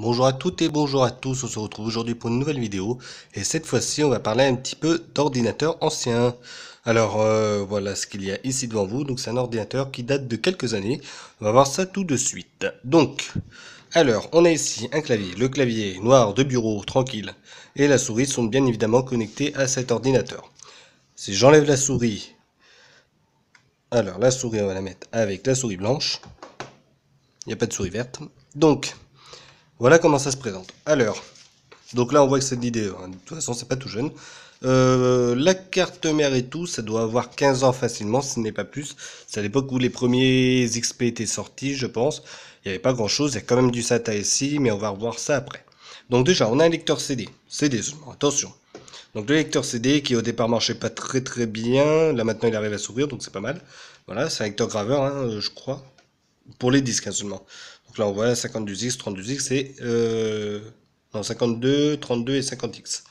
Bonjour à toutes et bonjour à tous, on se retrouve aujourd'hui pour une nouvelle vidéo et cette fois-ci on va parler un petit peu d'ordinateur ancien. Alors voilà ce qu'il y a ici devant vous, donc c'est un ordinateur qui date de quelques années, on va voir ça tout de suite. Donc, alors on a ici un clavier, le clavier noir de bureau tranquille et la souris sont bien évidemment connectés à cet ordinateur. Si j'enlève la souris, alors la souris on va la mettre avec la souris blanche, il n'y a pas de souris verte. Donc, voilà comment ça se présente. Alors, donc là on voit que c'est de l'IDE, hein. De toute façon c'est pas tout jeune. La carte mère et tout, ça doit avoir 15 ans facilement, ce n'est pas plus. C'est à l'époque où les premiers XP étaient sortis, je pense. Il n'y avait pas grand chose, il y a quand même du SATA ici, mais on va revoir ça après. Donc déjà, on a un lecteur CD. CD seulement, attention. Donc le lecteur CD qui au départ marchait pas très bien, là maintenant il arrive à s'ouvrir, donc c'est pas mal. Voilà, c'est un lecteur graveur, hein, je crois. Pour les disques hein, seulement. Donc là on voit 52X, 32X et non, 52, 32 et 50X.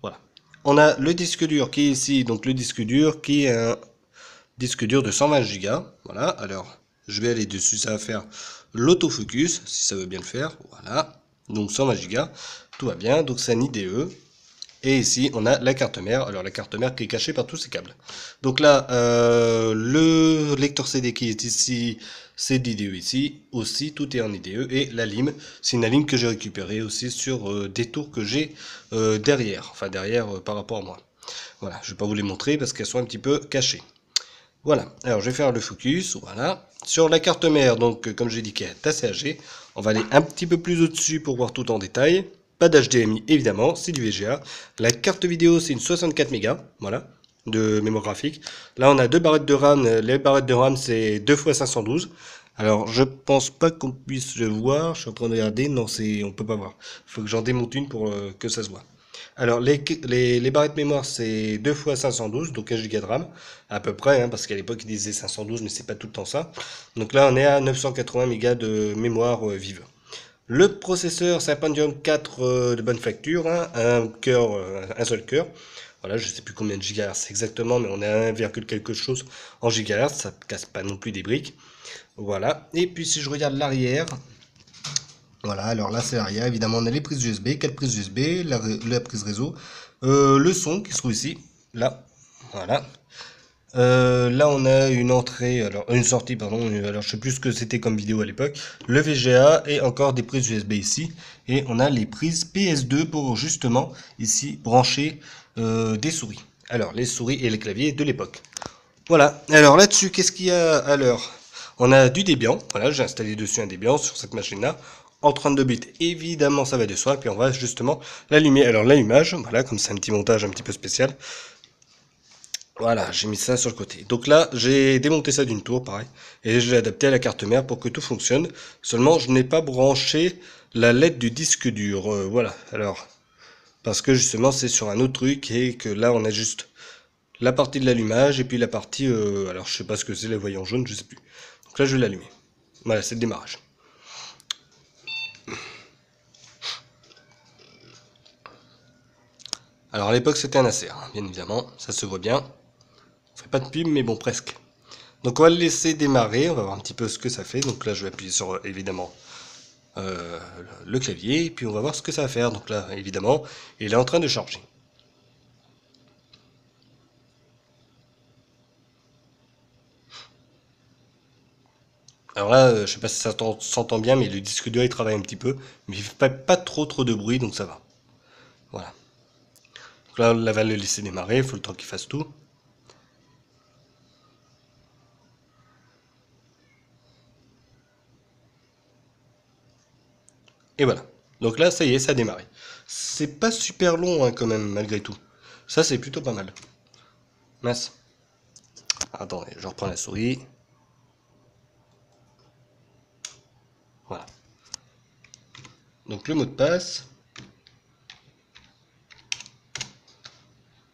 Voilà. On a le disque dur qui est ici, donc le disque dur qui est un disque dur de 120 Go. Voilà, alors je vais aller dessus, ça va faire l'autofocus, si ça veut bien le faire. Voilà, donc 120 Go, tout va bien, donc c'est un IDE. Et ici, on a la carte mère. Alors, la carte mère qui est cachée par tous ces câbles. Donc là, le lecteur CD qui est ici, c'est d'IDE ici. Aussi, tout est en IDE. Et la lime, c'est une lime que j'ai récupérée aussi sur des tours que j'ai derrière. Enfin, derrière par rapport à moi. Voilà, je vais pas vous les montrer parce qu'elles sont un petit peu cachées. Voilà, alors je vais faire le focus, voilà. Sur la carte mère, donc comme j'ai dit qu'elle est assez âgée, on va aller un petit peu plus au-dessus pour voir tout en détail. Pas d'HDMI évidemment, c'est du VGA. La carte vidéo c'est une 64 Go, voilà, de mémoire graphique. Là on a deux barrettes de RAM, les barrettes de RAM c'est 2 x 512. Alors je pense pas qu'on puisse le voir, je suis en train de regarder, non on peut pas voir. Il faut que j'en démonte une pour que ça se voit. Alors, les barrettes mémoire, c'est 2 x 512, donc 1 Go de RAM, à peu près, hein, parce qu'à l'époque, ils disaient 512, mais c'est pas tout le temps ça. Donc là, on est à 980 mégas de mémoire vive. Le processeur, c'est un Pentium 4 de bonne facture, hein, un cœur, un seul cœur. Voilà, je sais plus combien de gigahertz exactement, mais on est à 1, quelque chose en gigahertz, ça casse pas non plus des briques. Voilà. Et puis, si je regarde l'arrière, voilà, alors là c'est l'arrière, évidemment on a les prises USB, 4 prises USB, la prise réseau, le son qui se trouve ici, là, voilà. Là on a une entrée, alors une sortie pardon, alors je sais plus ce que c'était comme vidéo à l'époque, le VGA et encore des prises USB ici, et on a les prises PS2 pour justement ici brancher des souris. Alors les souris et les claviers de l'époque. Voilà, alors là-dessus qu'est-ce qu'il y a alors? On a du Debian, voilà, j'ai installé dessus un Debian sur cette machine-là, en 32 bits, évidemment ça va de soi, puis on va justement l'allumer. Alors l'allumage, voilà, comme c'est un petit montage un petit peu spécial, voilà, j'ai mis ça sur le côté. Donc là, j'ai démonté ça d'une tour, pareil, et je l'ai adapté à la carte mère pour que tout fonctionne, seulement je n'ai pas branché la LED du disque dur, voilà, alors, parce que justement c'est sur un autre truc, et que là on a juste la partie de l'allumage, et puis la partie, alors je sais pas ce que c'est, les voyants jaunes, je sais plus. Donc là je vais l'allumer. Voilà, c'est le démarrage. Alors à l'époque c'était un Acer, hein, bien évidemment, ça se voit bien. On fait pas de pub mais bon presque. Donc on va le laisser démarrer, on va voir un petit peu ce que ça fait. Donc là je vais appuyer sur évidemment euh, le clavier et puis on va voir ce que ça va faire. Donc là évidemment il est en train de charger. Alors là je sais pas si ça s'entend bien mais le disque dur il travaille un petit peu. Mais il fait pas trop de bruit donc ça va. Voilà. Donc là on va le laisser démarrer, il faut le temps qu'il fasse tout. Et voilà. Donc là, ça y est, ça a démarré. C'est pas super long hein, quand même, malgré tout. Ça, c'est plutôt pas mal. Mince. Attendez, je reprends la souris. Voilà. Donc le mot de passe.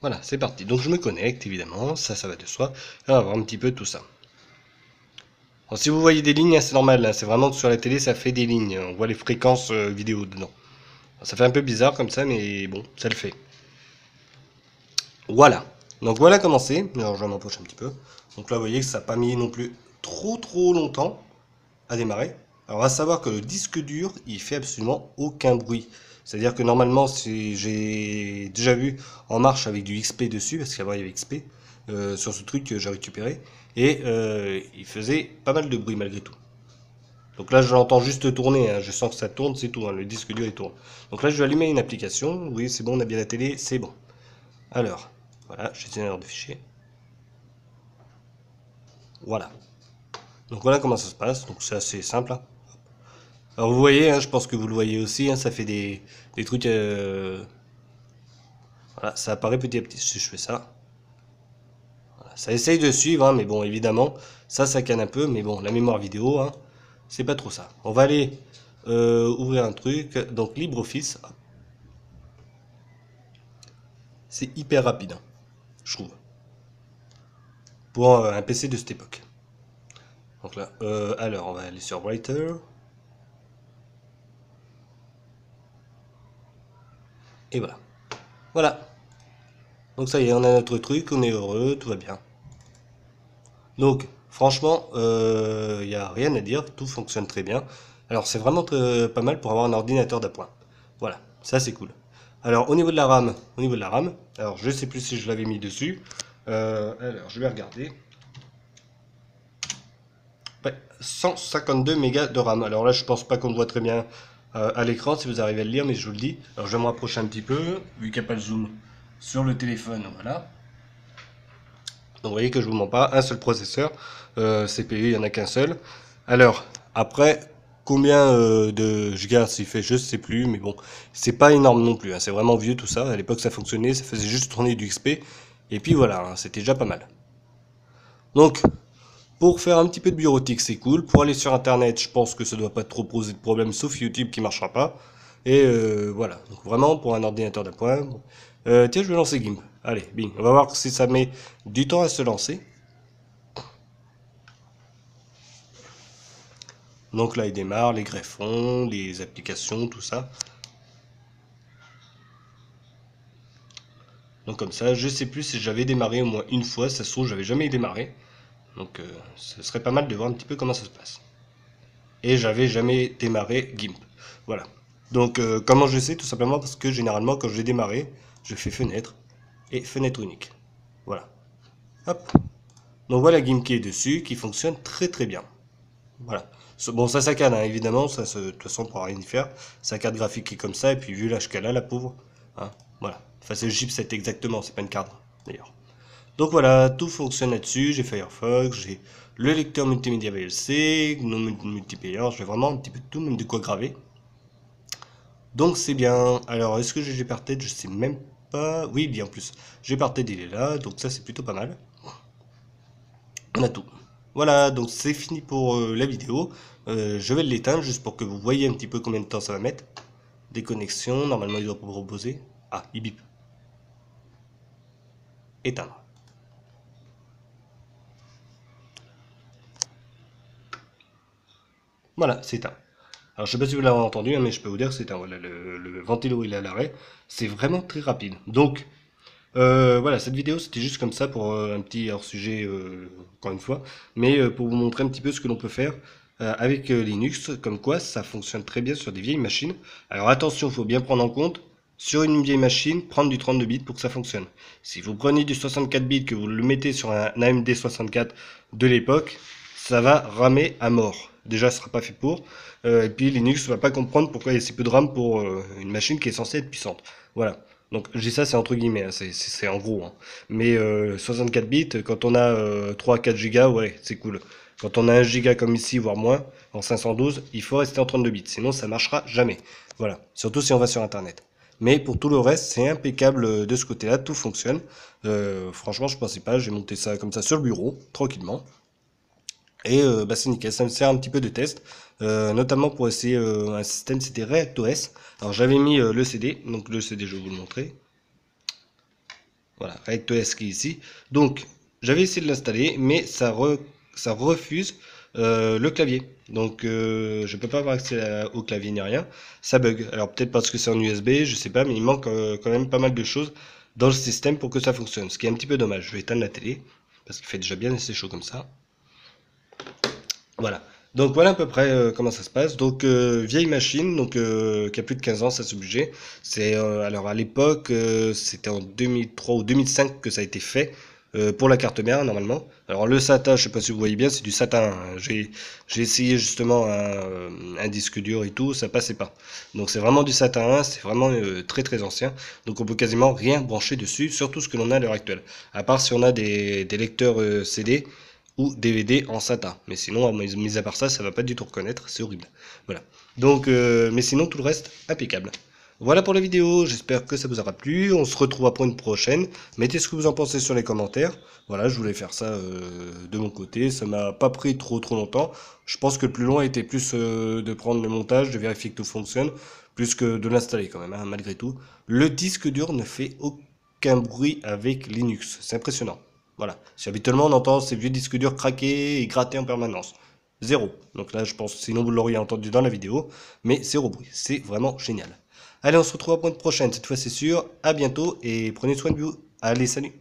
Voilà, c'est parti. Donc je me connecte, évidemment. Ça va de soi. Et on va voir un petit peu tout ça. Alors, si vous voyez des lignes, hein, c'est normal. Hein, c'est vraiment que sur la télé, ça fait des lignes. On voit les fréquences vidéo dedans. Alors, ça fait un peu bizarre comme ça, mais bon, ça le fait. Voilà. Donc voilà comment c'est. Alors je m'approche un petit peu. Donc là, vous voyez que ça n'a pas mis non plus trop longtemps à démarrer. Alors à savoir que le disque dur, il fait absolument aucun bruit. C'est-à-dire que normalement, si j'ai déjà vu en marche avec du XP dessus, parce qu'avant il y avait XP, sur ce truc que j'ai récupéré, et il faisait pas mal de bruit malgré tout. Donc là, je l'entends juste tourner, hein. Je sens que ça tourne, c'est tout, hein. Le disque dur il tourne. Donc là, je vais allumer une application. Oui, c'est bon, on a bien la télé, c'est bon. Alors, voilà, gestionnaire de fichiers. Voilà. Donc voilà comment ça se passe. Donc c'est assez simple, hein. Alors vous voyez, hein, je pense que vous le voyez aussi, hein, ça fait des trucs. Voilà, ça apparaît petit à petit si je fais ça. Voilà, ça essaye de suivre, hein, mais bon, évidemment, ça canne un peu, mais bon, la mémoire vidéo, hein, c'est pas trop ça. On va aller ouvrir un truc, donc LibreOffice. C'est hyper rapide, hein, je trouve, pour un PC de cette époque. Donc là, alors on va aller sur Writer. Et voilà. Voilà. Donc ça y est, on a notre truc, on est heureux, tout va bien. Donc, franchement, il n'y a rien à dire, tout fonctionne très bien. Alors, c'est vraiment pas mal pour avoir un ordinateur d'appoint. Voilà, ça c'est cool. Alors, au niveau de la RAM, alors je sais plus si je l'avais mis dessus. Alors, je vais regarder. Ouais, 152 mégas de RAM. Alors là, je pense pas qu'on le voit très bien à l'écran si vous arrivez à le lire, mais je vous le dis. Alors, je vais me rapprocher un petit peu, vu qu'il n'y a pas le zoom sur le téléphone. Voilà. Donc vous voyez que je vous mens pas, un seul processeur, CPU, il n'y en a qu'un seul. Alors, après, combien de gigas il fait, je sais plus, mais bon, c'est pas énorme non plus, hein, c'est vraiment vieux tout ça. À l'époque ça fonctionnait, ça faisait juste tourner du XP, et puis voilà, hein, c'était déjà pas mal. Donc, pour faire un petit peu de bureautique, c'est cool. Pour aller sur internet, je pense que ça doit pas trop poser de problème, sauf YouTube qui marchera pas. Et voilà, donc vraiment pour un ordinateur d'appoint. Bon. Tiens, je vais lancer GIMP. Allez, bing, on va voir si ça met du temps à se lancer. Donc là, il démarre les greffons, les applications, tout ça. Donc comme ça, je sais plus si j'avais démarré au moins une fois, ça se trouve, j'avais jamais démarré. Donc ce serait pas mal de voir un petit peu comment ça se passe. Et j'avais jamais démarré GIMP. Voilà. Donc comment je sais? Tout simplement parce que généralement quand je l'ai démarré, je fais fenêtre et fenêtre unique. Voilà. Hop. Donc voilà GIMP qui est dessus, qui fonctionne très très bien. Voilà. Bon, ça saccade, hein, évidemment, ça, de toute façon, on pourra rien y faire. Sa carte graphique est comme ça, et puis vu l'âge qu'elle a, la pauvre, hein, voilà. Enfin, c'est le chipset exactement, c'est pas une carte, d'ailleurs. Donc voilà, tout fonctionne là-dessus. J'ai Firefox, j'ai le lecteur multimédia VLC, GNOME Multiplayer, j'ai vraiment un petit peu de tout, même de quoi graver. Donc c'est bien. Alors, est-ce que j'ai Gparted? Je sais même pas. Oui, bien en plus. Gparted, il est là, donc ça, c'est plutôt pas mal. On a tout. Voilà, donc c'est fini pour la vidéo. Je vais l'éteindre juste pour que vous voyez un petit peu combien de temps ça va mettre. Déconnexion, normalement il doit proposer. Ah, il bip. Éteindre. Voilà, c'est éteint. Alors je sais pas si vous l'avez entendu, hein, mais je peux vous dire que c'est éteint. Voilà, le ventilo il est à l'arrêt. C'est vraiment très rapide. Donc, voilà, cette vidéo c'était juste comme ça pour un petit hors-sujet, encore une fois, mais pour vous montrer un petit peu ce que l'on peut faire avec Linux, comme quoi ça fonctionne très bien sur des vieilles machines. Alors attention, il faut bien prendre en compte, sur une vieille machine, prendre du 32 bits pour que ça fonctionne. Si vous prenez du 64 bits, que vous le mettez sur un AMD 64 de l'époque, ça va ramer à mort. Déjà, ce sera pas fait pour. Et puis Linux va pas comprendre pourquoi il y a si peu de RAM pour une machine qui est censée être puissante. Voilà. Donc je dis ça, c'est entre guillemets, hein, c'est en gros, hein. Mais 64 bits, quand on a 3 à 4 gigas, ouais, c'est cool. Quand on a 1 giga comme ici, voire moins, en 512, il faut rester en 32 bits, sinon ça marchera jamais. Voilà, surtout si on va sur Internet. Mais pour tout le reste, c'est impeccable de ce côté-là, tout fonctionne. Franchement, je pensais pas, j'ai monté ça comme ça sur le bureau, tranquillement. Et bah, c'est nickel, ça me sert un petit peu de test, notamment pour essayer un système, c'était ReactOS. Alors j'avais mis le CD, donc le CD je vais vous le montrer. Voilà, ReactOS qui est ici. Donc j'avais essayé de l'installer, mais ça refuse le clavier. Donc je peux pas avoir accès au clavier ni rien, ça bug. Alors peut-être parce que c'est en USB, je sais pas, mais il manque quand même pas mal de choses dans le système pour que ça fonctionne, ce qui est un petit peu dommage. Je vais éteindre la télé, parce qu'il fait déjà bien assez chaud comme ça. Voilà. Donc voilà à peu près comment ça se passe. Donc vieille machine, donc qui a plus de 15 ans, ça c'est obligé. C'est alors à l'époque, c'était en 2003 ou 2005 que ça a été fait pour la carte mère normalement. Alors le SATA, je sais pas si vous voyez bien, c'est du SATA 1, hein. J'ai essayé justement un disque dur et tout, ça passait pas. Donc c'est vraiment du SATA 1, c'est vraiment très très ancien. Donc on peut quasiment rien brancher dessus, surtout ce que l'on a à l'heure actuelle. À part si on a des lecteurs CD ou DVD en SATA. Mais sinon, mis à part ça, ça va pas du tout reconnaître, c'est horrible. Voilà. Donc, mais sinon, tout le reste, impeccable. Voilà pour la vidéo, j'espère que ça vous aura plu. On se retrouvera pour une prochaine. Mettez ce que vous en pensez sur les commentaires. Voilà, je voulais faire ça de mon côté. Ça m'a pas pris trop longtemps. Je pense que le plus long a été plus de prendre le montage, de vérifier que tout fonctionne, plus que de l'installer quand même, hein, malgré tout. Le disque dur ne fait aucun bruit avec Linux. C'est impressionnant. Voilà. Si habituellement on entend ces vieux disques durs craquer et gratter en permanence. Zéro. Donc là, je pense, sinon vous l'auriez entendu dans la vidéo, mais zéro bruit. C'est vraiment génial. Allez, on se retrouve pour une prochaine. Cette fois, c'est sûr. À bientôt et prenez soin de vous. Allez, salut.